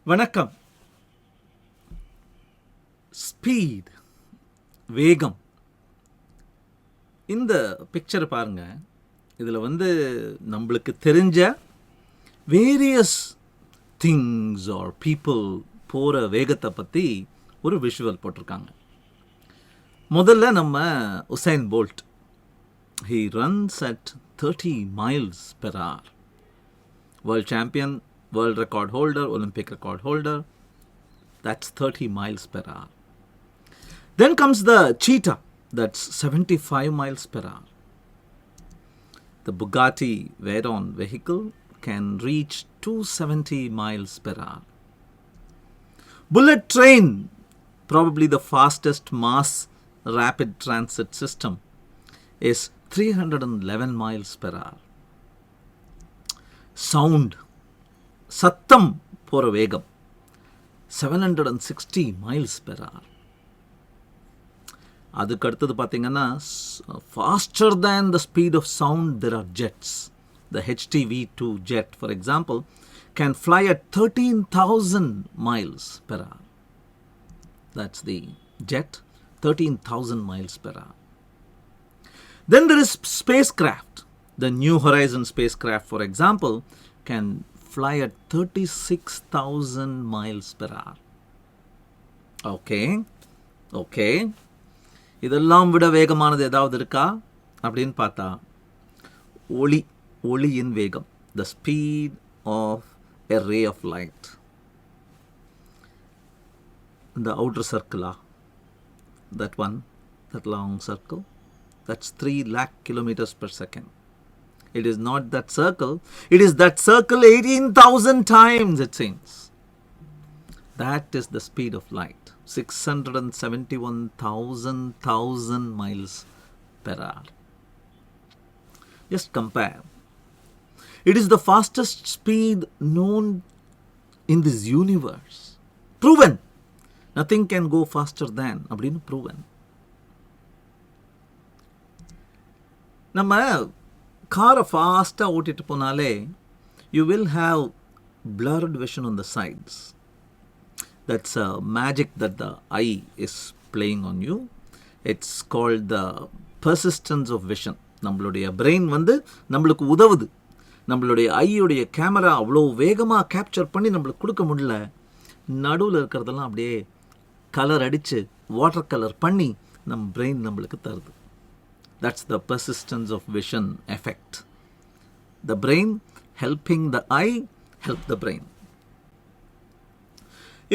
வணக்கம். ஸ்பீட், வேகம். இந்த பிக்சர் பாருங்க. இதில் நம்மளுக்கு தெரிஞ்ச வேரியஸ் திங்ஸ் ஆர் பீப்புள் போகிற வேகத்தை பற்றி ஒரு விஷுவல் போட்டிருக்காங்க. முதல்ல நம்ம Usain Bolt. He runs at 30 miles per hour. World champion, world record holder, Olympic record holder. That's 30 miles per hour. Then comes the cheetah. That's 75 miles per hour. The Bugatti Veyron vehicle can reach 270 miles per hour. Bullet train, probably the fastest mass rapid transit system, is 311 miles per hour. Sound, சத்தம் போகிற வேகம் 760 miles per hour. அதுக்கு அடுத்தது பார்த்தீங்கன்னா, faster than the speed of sound there are jets. The HTV-2 jet, for example, can fly at 13,000 miles per hour. That's the jet, 13,000 miles per hour. Then there is spacecraft. The New Horizon spacecraft, for example, can fly at 36,000 miles per hour. Okay. இதெல்லாம் விட வேகமானது ஏதாவது இருக்கா அப்படின்னு பார்த்தா, ஒளியின் வேகம். The speed of a ray of light. The outer circle, that one, that long circle, that's 3 lakh kilometers per second. It is not that circle. It is that circle 18,000 times, it seems. That is the speed of light. 671,000 miles per hour. Just compare. It is the fastest speed known in this universe. Proven. Nothing can go faster than. அப்படின்னு proven. நம்ம காரை ஃபாஸ்ட்டாக ஓட்டிட்டு போனாலே you will have blurred vision on the sides. That's a magic that the eye is playing on you. It's called the persistence of vision. நம்மளுடைய brain நம்மளுக்கு உதவுது. நம்மளுடைய ஐயுடைய கேமரா அவ்வளோ வேகமாக கேப்சர் பண்ணி நம்மளுக்கு கொடுக்க முடியல. நடுவில் இருக்கிறதெல்லாம் அப்படியே கலர் அடித்து வாட்டர் கலர் பண்ணி நம்ம பிரெயின் நம்மளுக்கு தருது. That's the persistence of vision effect. The brain helping the eye help the brain.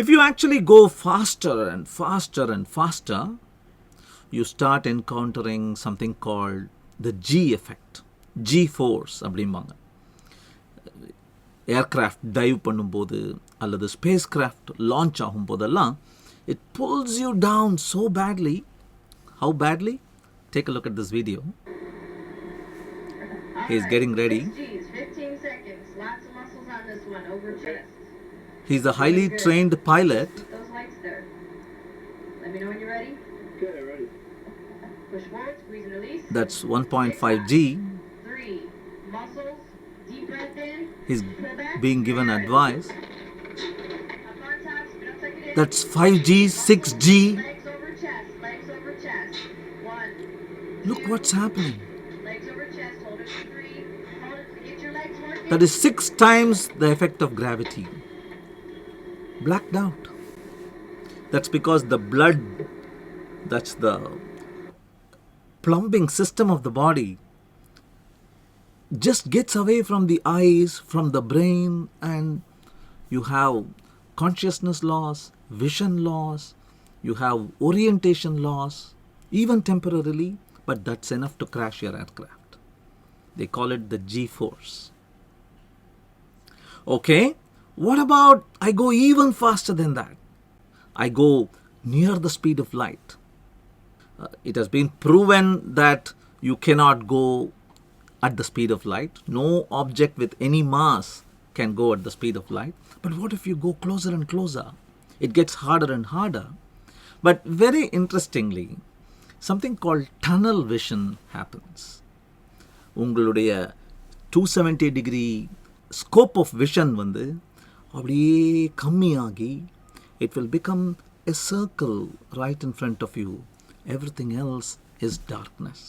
If you actually go faster and faster and faster, you start encountering something called the G effect. G force அப்படிம்பாங்க. Aircraft dive பண்ணும்போது அல்லது space craft launch ஆகும் போதெல்லாம் it pulls you down so badly. How badly? Take a look at this video. He's getting ready. 15 seconds. Lots of muscles on this one. Over chest. He's a highly trained pilot. Keep those legs there. Let me know when you're ready. Okay, ready. Push forward, squeeze and release. That's 1.5 G. 3 muscles. Deep breath in. He's Pull back. being given advice. Up on top. Spit up, suck it in. That's 5G, 6G. Legs over chest. Legs over chest. 1. Look what's happening. Legs over chest. Hold it for 3. Hold it. Get your legs working. That is 6 times the effect of gravity. Blacked out. That's because the blood, that's the plumbing system of the body, just gets away from the eyes, from the brain, and you have consciousness loss, vision loss, you have orientation loss, even temporarily, but that's enough to crash your aircraft. They call it the G force. Okay, what about I go even faster than that? I go near the speed of light. It has been proven that you cannot go at the speed of light. No object with any mass can go at the speed of light. But what if you go closer and closer? It gets harder and harder. But very interestingly, something called tunnel vision happens. உங்களுடைய 270 degree scope of vision அப்படியே கம்மியாகி it will become a circle right in front of you. Everything else is darkness.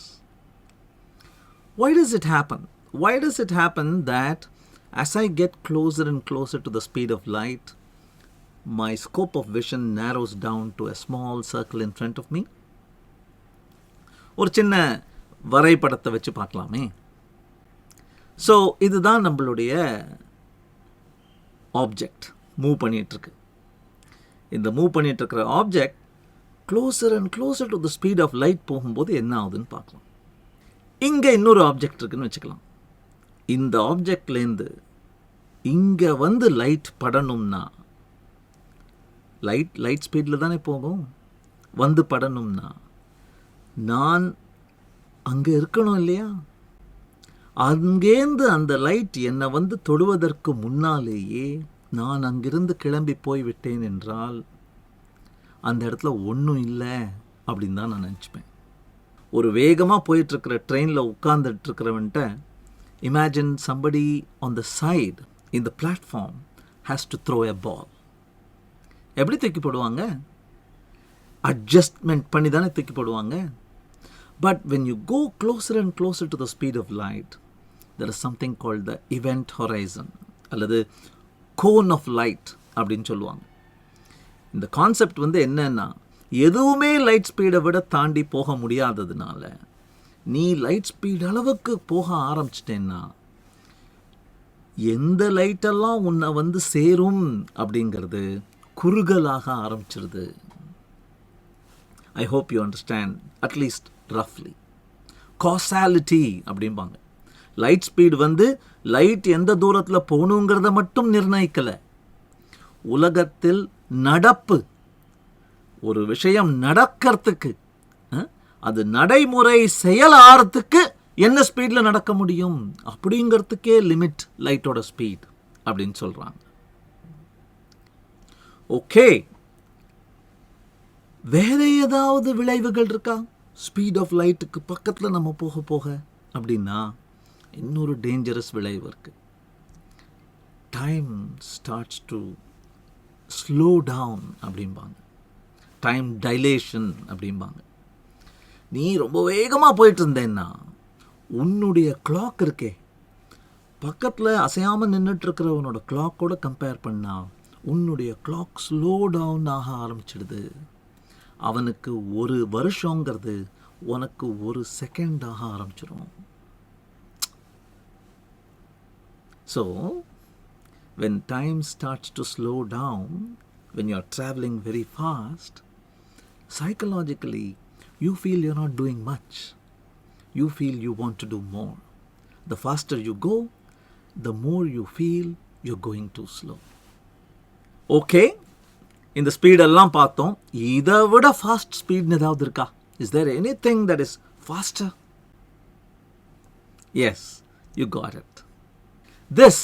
Why does it happen? Why does it happen that as I get closer and closer to the speed of light, my scope of vision narrows down to a small circle in front of me? ஒரு சின்ன வரைபடத்தை வச்சு பார்க்கலாமே. So இதுதான் நம்மளுடைய object move பண்ணிகிட்ருக்கு. இந்த move பண்ணிகிட்ருக்கிற object closer and closer to the speed of light போகும்போது என்ன ஆகுதுன்னு பார்க்கலாம். இங்கே இன்னொரு ஆப்ஜெக்ட் இருக்குன்னு வச்சுக்கலாம். இந்த ஆப்ஜெக்ட்லேருந்து இங்கே வந்து லைட் படணும்னா லைட் ஸ்பீடில் தானே போகும். வந்து படணும்னா நான் அங்கே இருக்கணும் இல்லையா? அங்கேருந்து அந்த லைட் என்னை வந்து தொடுவதற்கு முன்னாலேயே நான் அங்கிருந்து கிளம்பி போய்விட்டேன் என்றால் அந்த இடத்துல ஒன்றும் இல்லை அப்படின்னு தான் நான் நினச்சிப்பேன். ஒரு வேகமாக போயிட்டுருக்கிற ட்ரெயினில் உட்கார்ந்துட்டுருக்கிறவன்ட்ட imagine somebody on the side in the platform has to throw a ball. எப்படி தூக்கி போடுவாங்க? அட்ஜஸ்ட்மெண்ட் பண்ணி தானே தூக்கி போடுவாங்க. But when you go closer and closer to the speed of light, there is something called the event horizon அல்லது cone of light அப்படின்னு சொல்லுவாங்க. இந்த கான்செப்ட் வந்து என்னன்னா, எதுவுமே லைட் ஸ்பீடை விட தாண்டி போக முடியாததுனால நீ லைட் ஸ்பீட் அளவுக்கு போக ஆரம்பிச்சிட்டேன்னா எந்த லைட்டெல்லாம் உன்னை வந்து சேரும் அப்படிங்கிறது குறுகலாக ஆரம்பிச்சிருது. I hope you understand, at least roughly. Causality அப்படிம்பாங்க. லைட் ஸ்பீட் வந்து லைட் எந்த தூரத்தில் போகணுங்கிறத மட்டும் நிர்ணயிக்கலை. உலகத்தில் நடப்பு ஒரு விஷயம் நடக்கிறதுக்கு அது நடைமுறை செயல் ஆறத்துக்கு என்ன ஸ்பீடில் நடக்க முடியும் அப்படிங்கிறதுக்கே லிமிட் லைட்டோட ஸ்பீட் அப்படின்னு சொல்கிறாங்க. ஓகே, வேற ஏதாவது விளைவுகள் இருக்கா ஸ்பீட் ஆஃப் லைட்டுக்கு பக்கத்தில் நம்ம போக போக அப்படின்னா? இன்னொரு டேஞ்சரஸ் விளைவு இருக்கு. Time starts to slow down அப்படிம்பாங்க. டைம் டைலேஷன் அப்படிம்பாங்க. நீ ரொம்ப வேகமாக போயிட்டு இருந்தேன்னா உன்னுடைய கிளாக் இருக்கே, பக்கத்தில் அசையாமல் நின்றுட்டு இருக்கிறவனோட கிளாக்கோட கம்பேர் பண்ணா உன்னுடைய கிளாக் ஸ்லோ டவுன் ஆக ஆரம்பிச்சிடுது. அவனுக்கு ஒரு வருஷங்கிறது உனக்கு ஒரு செகண்டாக ஆரம்பிச்சிடும். So when time starts to slow down, when you are traveling very fast, psychologically you feel you're not doing much. You feel you want to do more. The faster you go, the more you feel you're going too slow. Okay, இந்த ஸ்பீடெல்லாம் பார்த்தோம். இதை விட fast ஸ்பீட்னு ஏதாவது இருக்கா? Is there anything that is faster? Yes, you got it. This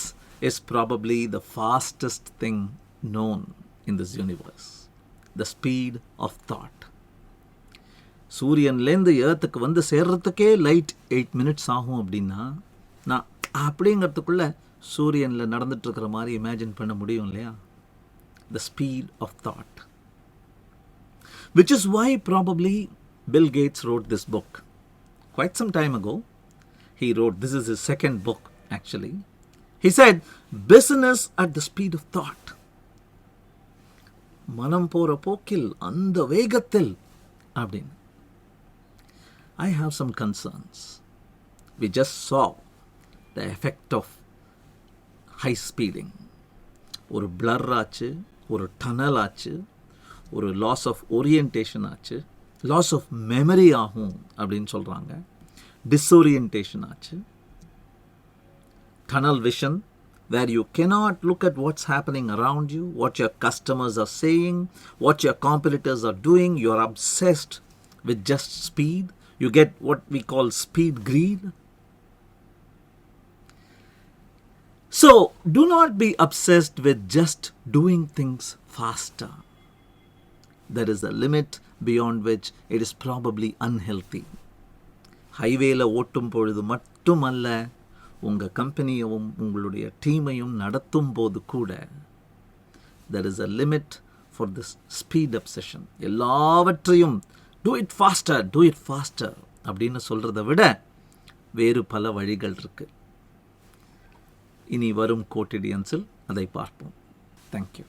is probably the fastest thing known in this universe, the speed of thought. சூரியன்லேருந்து ஏர்த்துக்கு வந்து சேர்றதுக்கே லைட் 8 minutes ஆகும் அப்படின்னா நான் அப்படிங்கிறதுக்குள்ளே சூரியனில் நடந்துட்டுருக்கிற மாதிரி இமேஜின் பண்ண முடியும் இல்லையா? The speed of thought. Which is why probably Bill Gates wrote this book. Quite some time ago, he wrote, this is his second book actually. He said, business at the speed of thought. மனம் போற போக்கில் அந்த வேகத்தில் அப்படின்னு. I have some concerns. We just saw the effect of high speeding. ஒரு blur ஆச்சு, ஒரு tunnel ஆச்சு, ஒரு லாஸ் ஆஃப் ஓரியன்டேஷன் ஆச்சு, லாஸ் ஆஃப் மெமரி ஆகும் அப்படின்னு சொல்கிறாங்க, டிஸ்ஓரியன்டேஷன் ஆச்சு, tunnel vision where you cannot look at what's happening around you, what your customers are saying, what your competitors are doing. You are obsessed with just speed. You get what we call speed greed. So, do not be obsessed with just doing things faster. There is a limit beyond which it is probably unhealthy. ஹைவேல ஓட்டும் பொழுது மட்டுமல்ல, உங்கள் கம்பெனியவும் உங்களுடைய டீமையும் நடத்தும் போது கூட there is a limit for this speed obsession. எல்லாவற்றையும் do it faster அப்படின்னு சொல்கிறத விட வேறு பல வழிகள் இருக்கு. இனி வரும் கோட்டிடியன்ஸில் அதை பார்ப்போம். தேங்க்யூ.